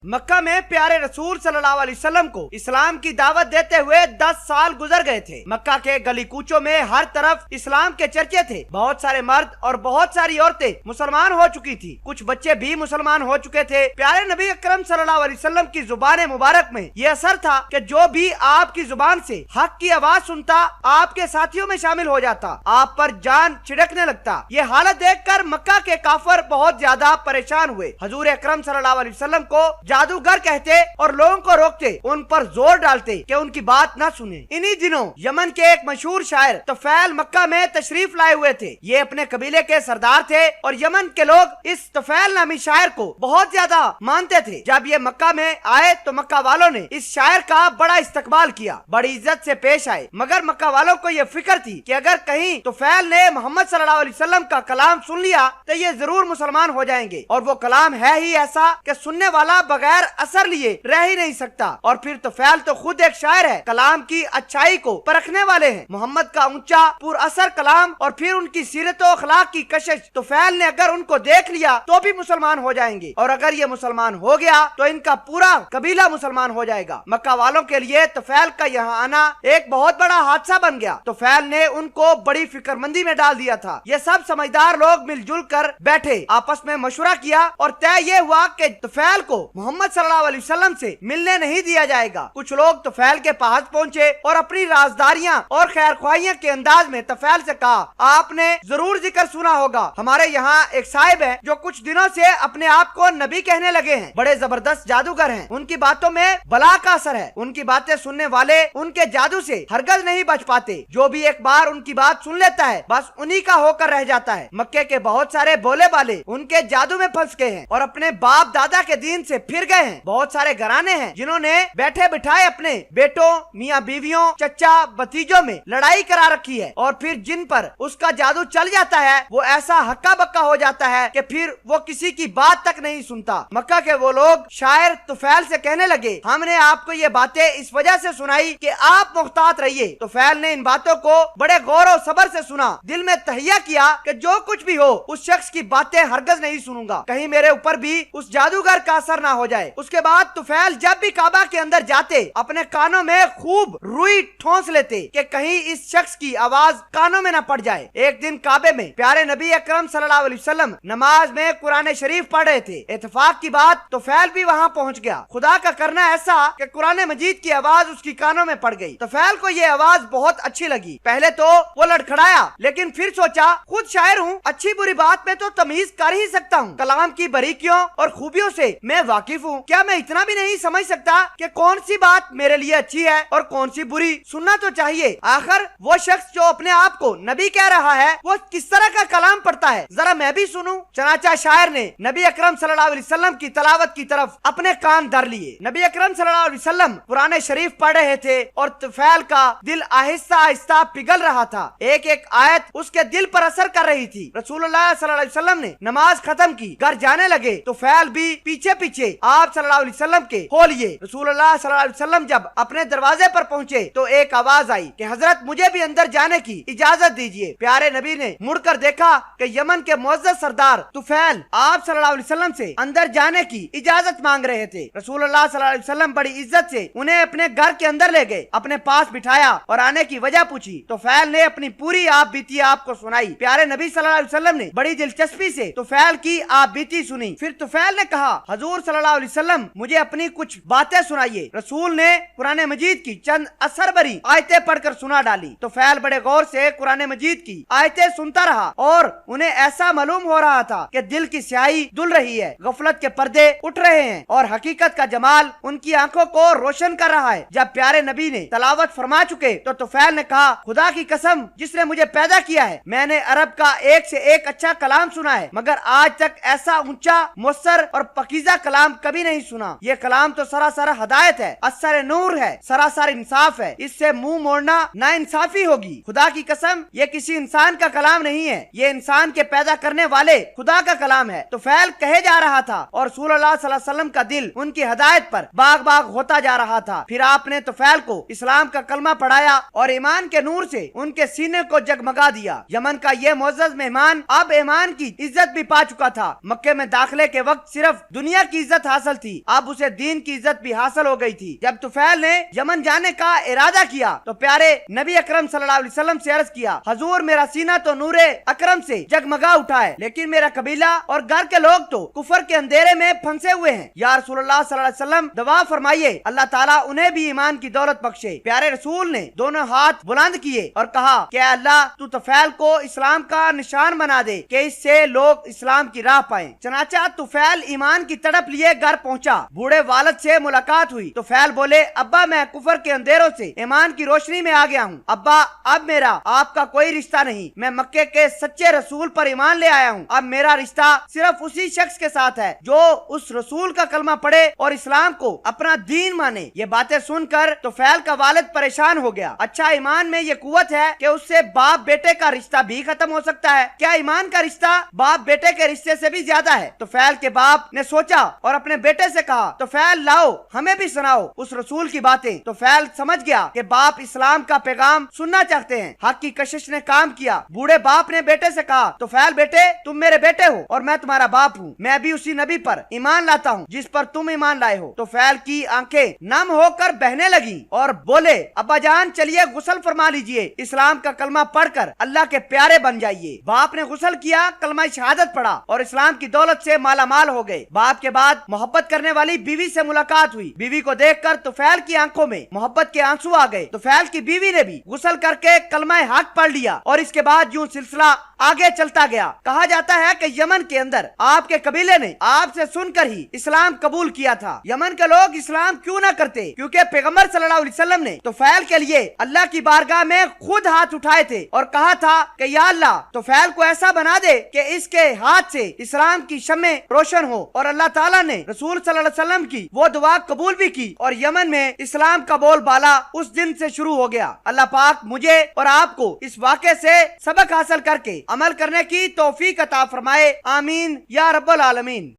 मक्का में प्यारे रसूल सल्लल्लाहु अलैहि वसल्लम को इस्लाम की दावत देते हुए 10 साल गुजर गए थे। मक्का के गली कूचों में हर तरफ इस्लाम के चर्चे थे। बहुत सारे मर्द और बहुत सारी औरतें मुसलमान हो चुकी थी, कुछ बच्चे भी मुसलमान हो चुके थे। प्यारे नबी अकरम सल्लल्लाहु अलैहि वसल्लम की जुबान मुबारक में ये असर था कि जो भी आपकी जुबान से हक की आवाज सुनता, आपके साथियों में शामिल हो जाता, आप पर जान छिड़कने लगता। ये हालत देखकर मक्का के काफिर बहुत ज्यादा परेशान हुए। हजूर अकरम सल्लल्लाहु अलैहि वसल्लम को जादूगर कहते और लोगों को रोकते, उन पर जोर डालते कि उनकी बात न सुने। इन्हीं दिनों यमन के एक मशहूर शायर तुफैल मक्का में तशरीफ लाए हुए थे। ये अपने कबीले के सरदार थे और यमन के लोग इस तुफैल नामी शायर को बहुत ज्यादा मानते थे। जब ये मक्का में आए तो मक्का वालों ने इस शायर का बड़ा इस्तकबाल किया, बड़ी इज्जत से पेश आए। मगर मक्का वालों को ये फिक्र थी कि अगर कहीं तुफैल ने मोहम्मद सल्लल्लाहु अलैहि वसल्लम का कलाम सुन लिया तो ये जरूर मुसलमान हो जाएंगे, और वो कलाम है ही ऐसा कि सुनने वाला बगैर असर लिए रह ही नहीं सकता। और फिर तुफैल तो खुद एक शायर है, कलाम की अच्छाई को परखने वाले हैं। मोहम्मद का ऊंचा पुर असर कलाम और फिर उनकी सीरत और अखलाक की कशिश, तुफैल ने अगर उनको देख लिया तो भी मुसलमान हो जाएंगे, और अगर ये मुसलमान हो गया तो इनका पूरा कबीला मुसलमान हो जाएगा। मक्का वालों के लिए तुफैल का यहाँ आना एक बहुत बड़ा हादसा बन गया। तुफैल ने उनको बड़ी फिक्रमंदी में डाल दिया था। ये सब समझदार लोग मिलजुल कर बैठे, आपस में मशवरा किया और तय ये हुआ कि तुफैल को मोहम्मद सल्लल्लाहु अलैहि वसल्लम से मिलने नहीं दिया जाएगा। कुछ लोग तुफैल के पास पहुंचे और अपनी राजदारियां और खैरख्वाहियां के अंदाज में तुफैल से कहा, आपने जरूर जिक्र सुना होगा, हमारे यहाँ एक साहिब है जो कुछ दिनों से अपने आप को नबी कहने लगे हैं, बड़े जबरदस्त जादूगर हैं, उनकी बातों में बला का असर है, उनकी बातें सुनने वाले उनके जादू से हरगज नहीं बच पाते, जो भी एक बार उनकी बात सुन लेता है बस उन्हीं का होकर रह जाता है। मक्के के बहुत सारे बोले बाले उनके जादू में फंस गए हैं और अपने बाप दादा के दीन से फिर गए हैं। बहुत सारे घराने हैं जिन्होंने बैठे बिठाए अपने बेटों, मियाँ बीवियों, चचा भतीजों में लड़ाई करा रखी है, और फिर जिन पर उसका जादू चल जाता है वो ऐसा हक्का बक्का हो जाता है कि फिर वो किसी की बात तक नहीं सुनता। मक्का के वो लोग शायर तुफैल से कहने लगे, हमने आपको ये बातें इस वजह से सुनाई कि आप मुख्तात रहिए। तुफैल ने इन बातों को बड़े गौर और सब्र से सुना, दिल में तहिया किया कि जो कुछ भी हो उस शख्स की बातें हरगज नहीं सुनूंगा, कहीं मेरे ऊपर भी उस जादूगर का असर ना हो जाए। उसके बाद तुफैल जब भी काबा के अंदर जाते अपने कानों में खूब रुई ठोंस लेते कि कहीं इस शख्स की आवाज कानों में न पड़ जाए। एक दिन काबे में प्यारे नबी अकरम सल्लल्लाहु अलैहि वसल्लम नमाज में कुरान शरीफ पढ़ रहे थे। इत्तेफाक की बात तुफैल भी वहाँ पहुँच गया। खुदा का करना ऐसा कि कुरान मजीद की आवाज उसकी कानों में पड़ गई। तुफैल को ये आवाज बहुत अच्छी लगी। पहले तो वो लड़खड़ाया, लेकिन फिर सोचा खुद शायर हूँ, अच्छी बुरी बात में तो तमीज कर ही सकता हूँ, कलाम की बारीकियों और खूबियों से मैं वाकिफ हूँ। क्या मैं इतना भी नहीं समझ सकता कि कौन सी बात मेरे लिए अच्छी है और कौन सी बुरी? सुनना तो चाहिए। आखिर वो शख्स जो अपने आप को नबी कह रहा है वो किस तरह का कलाम पढ़ता है, जरा मैं भी सुनूं। चनाचा शायर ने नबी अकरम सल्लल्लाहु अलैहि वसल्लम की तलावत की तरफ अपने कान धर लिए। नबी अकरम सल्लल्लाहु अलैहि वसल्लम कुरान शरीफ पढ़ रहे थे और तुफैल का दिल आहिस्ता आहिस्ता पिघल रहा था। एक एक आयत उसके दिल पर असर कर रही थी। रसूलुल्लाह सल्लल्लाहु अलैहि वसल्लम ने नमाज खत्म की, घर जाने लगे। तुफैल भी पीछे पीछे आप सल्लल्लाहु अलैहि वसल्लम के हो लिए। रसूलुल्लाह सल्लल्लाहु अलैहि वसल्लम जब अपने दरवाजे पर पहुंचे तो एक आवाज आई कि हजरत मुझे भी अंदर जाने की इजाजत दीजिए। प्यारे नबी ने मुड़कर देखा कि यमन के मुअज्जज सरदार तुफैल आप सल्लल्लाहु अलैहि वसल्लम से अंदर जाने की इजाजत मांग रहे थे। रसूलुल्लाह सल्लल्लाहु अलैहि वसल्लम बड़ी इज्जत से उन्हें अपने घर के अंदर ले गए, अपने पास बिठाया और आने की वजह पूछी। तुफैल ने अपनी पूरी आप बीती आपको सुनाई। प्यारे नबी सल्लल्लाहु अलैहि वसल्लम ने बड़ी दिलचस्पी से तुफैल की आप बीती सुनी। फिर तुफैल ने कहा, हजूर सल्लल्लाहु अलैहि वसल्लम मुझे अपनी कुछ बातें सुनाइए। रसूल ने कुरान मजीद की चंद असर भरी आयतें पढ़कर सुना डाली। तुफैल बड़े गौर से कुरान मजीद की आयतें सुनता रहा और उन्हें ऐसा मालूम हो रहा था कि दिल की स्याही धुल रही है, गफलत के पर्दे उठ रहे हैं और हकीकत का जमाल उनकी आंखों को रोशन कर रहा है। जब प्यारे नबी ने तलावत फरमा चुके तो तुफैल ने कहा, खुदा की कसम जिसने मुझे पैदा किया है, मैंने अरब का एक से एक अच्छा कलाम सुना है, मगर आज तक ऐसा ऊंचा मुस्सर और पकीजा कलाम कभी नहीं सुना। ये कलाम तो सरासर हदायत है, असर नूर है, सरासर इंसाफ है, इससे मुंह मोड़ना ना इंसाफी होगी। खुदा की कसम ये किसी इंसान का कलाम नहीं है, ये इंसान के पैदा करने वाले खुदा का कलाम है। तुफैल कहे जा रहा था और रसूलुल्लाह सल्लल्लाहु अलैहि वसल्लम का दिल उनकी हदायत पर बाग बाग होता जा रहा था। फिर आपने तुफैल को इस्लाम का कलमा पढ़ाया और ईमान के नूर से उनके सीने को जगमगा दिया। यमन का ये मुअज्जज मेहमान अब ईमान की इज्जत भी पा चुका था। मक्के में दाखिले के वक्त सिर्फ दुनिया की इज्जत حاصل تھی، اب اسے دین کی عزت بھی حاصل ہو گئی تھی۔ جب طفیل نے یمن جانے کا ارادہ کیا تو پیارے نبی اکرم صلی اللہ علیہ وسلم سے عرض کیا، حضور میرا سینہ تو نور اکرم سے جگمگا اٹھا ہے، لیکن میرا قبیلہ اور گھر کے لوگ تو کفر کے اندھیرے میں پھنسے ہوئے ہیں۔ یا رسول اللہ صلی اللہ علیہ وسلم دعا فرمائیے اللہ تعالیٰ انہیں بھی ایمان کی دولت بخشے۔ پیارے رسول نے دونوں ہاتھ بلند کیے اور کہا کہ اے اللہ تو طفیل کو اسلام کا نشان بنا دے کہ اس سے لوگ اسلام کی راہ پائیں۔ چنانچہ طفیل ایمان کی تڑپ لیے گھر پہنچا، بوڑھے والد سے ملاقات ہوئی۔ طفیل بولے، ابا میں کفر کے اندھیروں سے ایمان کی روشنی میں آ گیا ہوں، ابا اب میرا آپ کا کوئی رشتہ نہیں، میں مکے کے سچے رسول پر ایمان لے آیا ہوں، اب میرا رشتہ صرف اسی شخص کے ساتھ ہے جو اس رسول کا کلمہ پڑھے اور اسلام کو اپنا دین مانے۔ یہ باتیں سن کر طفیل کا والد پریشان ہو گیا۔ اچھا ایمان میں یہ قوت ہے کہ اس سے باپ بیٹے کا رشتہ بھی ختم ہو سکتا ہے، کیا ایمان کا رشتہ باپ بیٹے کے رشتے سے بھی زیادہ ہے؟ طفیل کے باپ نے سوچا اور اپنے بیٹے سے کہا، طفیل لاؤ ہمیں بھی سناؤ اس رسول کی باتیں۔ طفیل سمجھ گیا کہ باپ اسلام کا پیغام سننا چاہتے ہیں۔ حق کی کشش نے کام کیا۔ بوڑھے باپ نے بیٹے سے کہا، طفیل بیٹے تم میرے بیٹے ہو اور میں تمہارا باپ ہوں، میں بھی اسی نبی پر ایمان لاتا ہوں جس پر تم ایمان لائے ہو۔ طفیل کی آنکھیں نم ہو کر بہنے لگیں اور بولے، ابا جان چلیے غسل فرما لیجئے، اسلام کا کلمہ پڑھ کر اللہ کے پیارے بن جائیے۔ باپ نے غسل کیا، کلمہ شہادت پڑھا اور اسلام کی دولت سے مالا مال ہو گئے۔ باپ کے بعد محبت کرنے والی بیوی سے ملاقات ہوئی۔ بیوی کو دیکھ کر طفیل کی آنکھوں میں محبت کے آنسو آ گئے۔ طفیل کی بیوی نے بھی غسل کر کے کلمہ حق پڑھ لیا اور اس کے بعد یوں سلسلہ آگے چلتا گیا۔ کہا جاتا ہے کہ یمن کے اندر آپ کے قبیلے نے آپ سے سن کر ہی اسلام قبول کیا تھا۔ یمن کے لوگ اسلام کیوں نہ کرتے؟ کیونکہ پیغمبر صلی اللہ علیہ وسلم نے طفیل کے لیے اللہ کی بارگاہ میں خود ہاتھ اٹھائے تھے اور کہا تھا کہ یا اللہ طفیل کو ایسا بنا دے کہ اس کے ہاتھ سے اسلام کی شمع روشن ہو، اور اللہ تعالیٰ نے رسول صلی اللہ علیہ وسلم کی وہ دعا قبول بھی کی اور یمن میں اسلام کا بول بالا اس دن سے شروع ہو گیا۔ اللہ پاک مجھے اور آپ کو اس واقعے سے سبق حاصل کر کے عمل کرنے کی توفیق عطا فرمائے، آمین یا رب العالمین۔